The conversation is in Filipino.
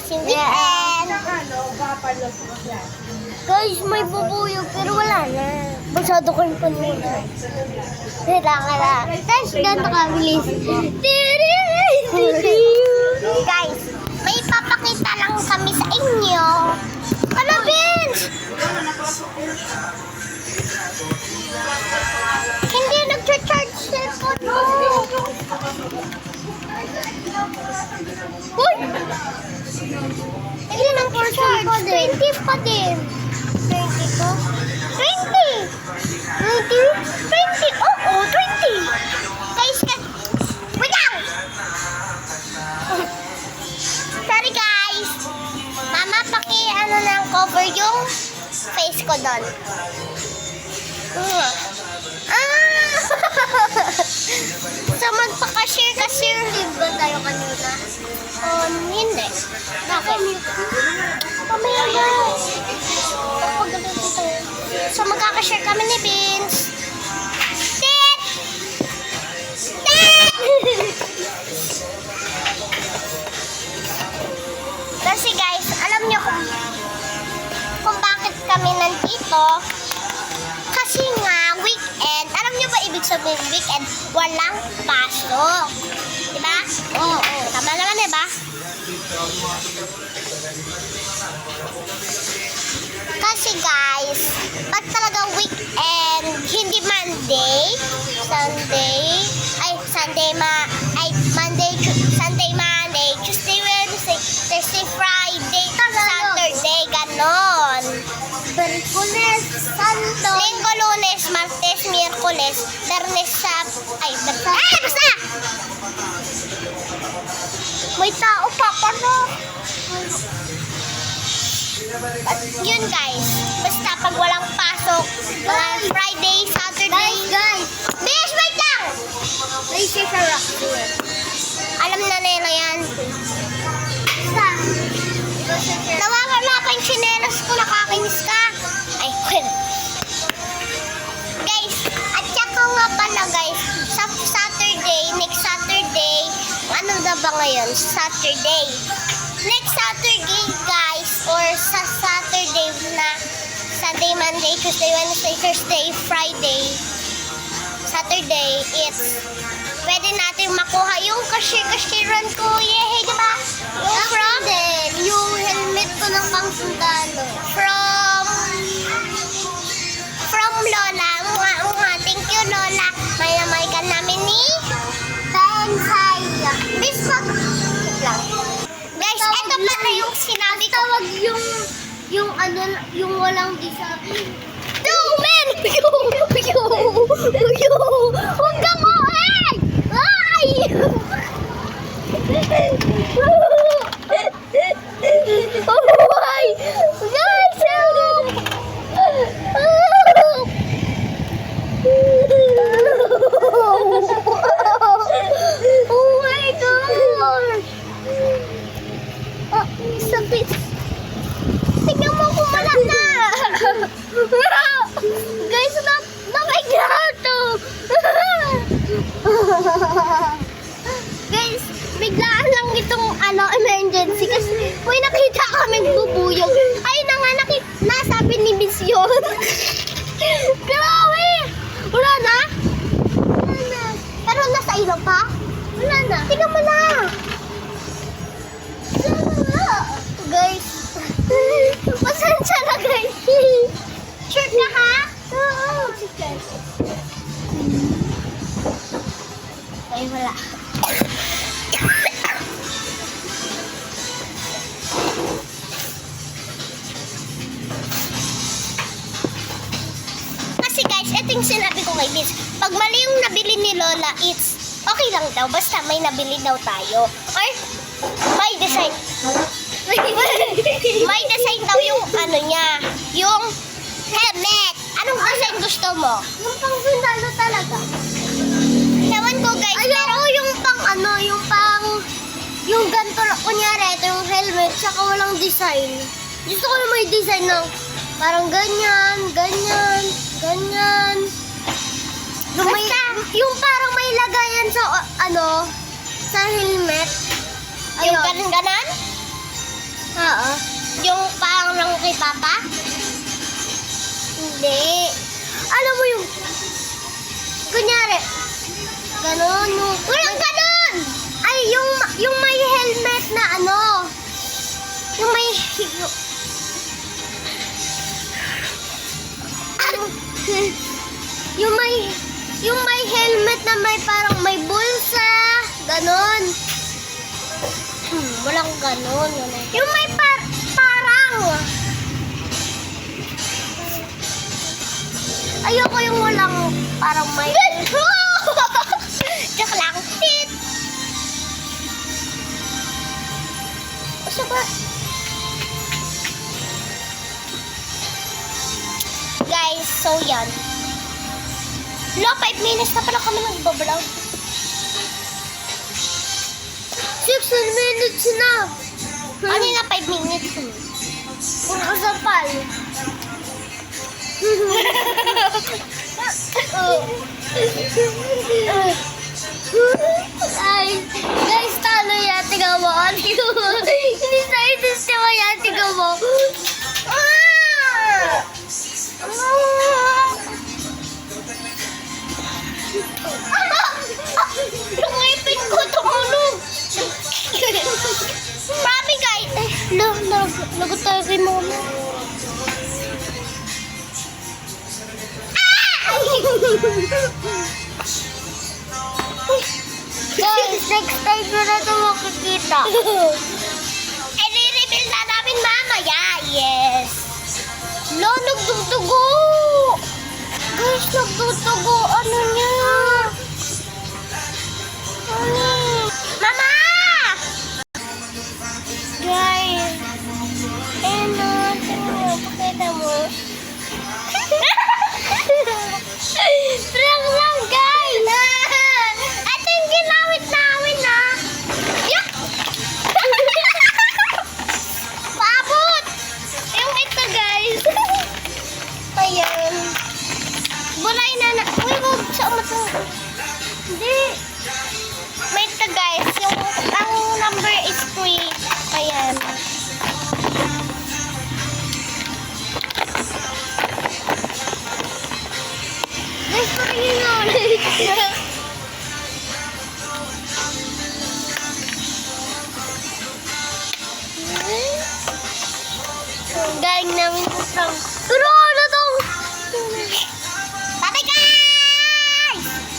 Si Weekend. Guys, may bubuyog pero wala na. Masyado ko yung panuna. Kailangan. Guys, ganito kabilis. Guys, may papakita lang kami sa inyo. Ano, Vince? Hindi nag-charge cellphone mo. Uy! Hindi nag-charge. 20 pa din. 20 ko? 20! 20? Oo, 20! Guys, wait lang! Sorry guys! Mama, ano ng cover yung face ko doon. So magpaka-share live ba tayo kanina? Hindi. Bakit? Pamaya guys. So magkaka-share kami ni Vince. Tit! Tit! Kasi guys, alam nyo kung bakit kami nandito. Kasi nga, weekend. Alam nyo ba ibig sabihin weekend? Walang pasok. Diba? Oo. Tama naman, diba? Kasi guys, pag talaga weekend, hindi Monday, Monday, Tuesday, Wednesday, Thursday, Friday, Saturday, ganon. Miyerkules, Santo, Linggo, Lunes, Martes, Miyerkules, Biyernes, basta! May tao pa pala. Yun guys, basta pag walang pasok, Friday, Saturday. Guys! Bish, wait lang! May siya rock tour. Alam na nila yan. Nawakan na pa yung chinelas ko, nakakinis ka. Ay, well. Guys, at saka nga pala guys, sa Saturday, next Saturday, ano na ba ngayon? Saturday. Next Saturday guys, or sa Saturday na Sunday, Monday, Tuesday, Wednesday, Thursday, Friday, Saturday, it's pwede natin makuha yung cashier-cashiran ko. Yehey, diba? Yung helmet ko ng pangsundalo. From Lola. Thank you, Lola. May ka namin ni Tensaya. Bispak lang. Guys, ito pala yung sinabi ko. Tawag yung walang disabi. No, man! Huwag kang oay! Ay! Oay! Guys, help! Oh my God! Sakit! Tingnan mo kung wala na! Guys, namaiglato! Guys, biglaan lang itong emergency kasi may nakita kaming bubuyog. Ay na nga, nasabi ni Miss yun. Grabe! Wala na? Wala na. Pero nasa ilo pa? Wala na. Tingnan mo na! Guys, pasensya na guys. Sure ka ha? Oo. Ay, wala. Kasi guys, ito yung sinabi ko kay Vince. Pag mali yung nabili ni Lola, it's okay lang daw. Basta may nabili daw tayo. Or may design. May design daw yung niya. Yung helmet. Anong design gusto mo? Yung pang sundalo talaga. Ewan ko guys. Ay, pero yung pang yung ganito, kunyari, ito yung helmet, saka walang design. Gusto ko na may design ng parang ganyan. Yung parang may lagayan sa, sa helmet. Ayun. Yung ganan? Oo. Yung parang kay Papa? Hindi. Alam mo yung... Kunyari, ganon. Walang ganon! Ay, yung may helmet na ano. Yung may... yung may helmet na may parang may bulsa. Ganon. Walang ganon. Yung may parang. Ayoko yung walang parang may... Joke lang. Tit! Asa ba? Guys, so yan. Lo, 5 minutes na pala kami nagbablog. 16 minutes na. Ano na 5 minutes? Puro kasapal. Ay, guys, talo yan. Tingnan mo. Hindi tayo siya yan. Tingnan mo. Yung ipin ko tumulog. Mami, guys. Lagot tayo kay mama. Guys, next time ko na ito makikita. I-reveal na namin mamaya. Yes. Lo, nagdudugo. Guys, nagdudugo. Ano niya? Mama! Guys. Ano? Pakita mo. Prank lang, guys! Ito yung ginawit namin, ha? Yuck! Paabot! Yung ito, guys. Ayan. Bulay na na. Uy, huwag sa umatong. Hindi. May ito, guys. Ang number is 3. Ayan. Guys, parang yun na ulit. Galing namin sa prank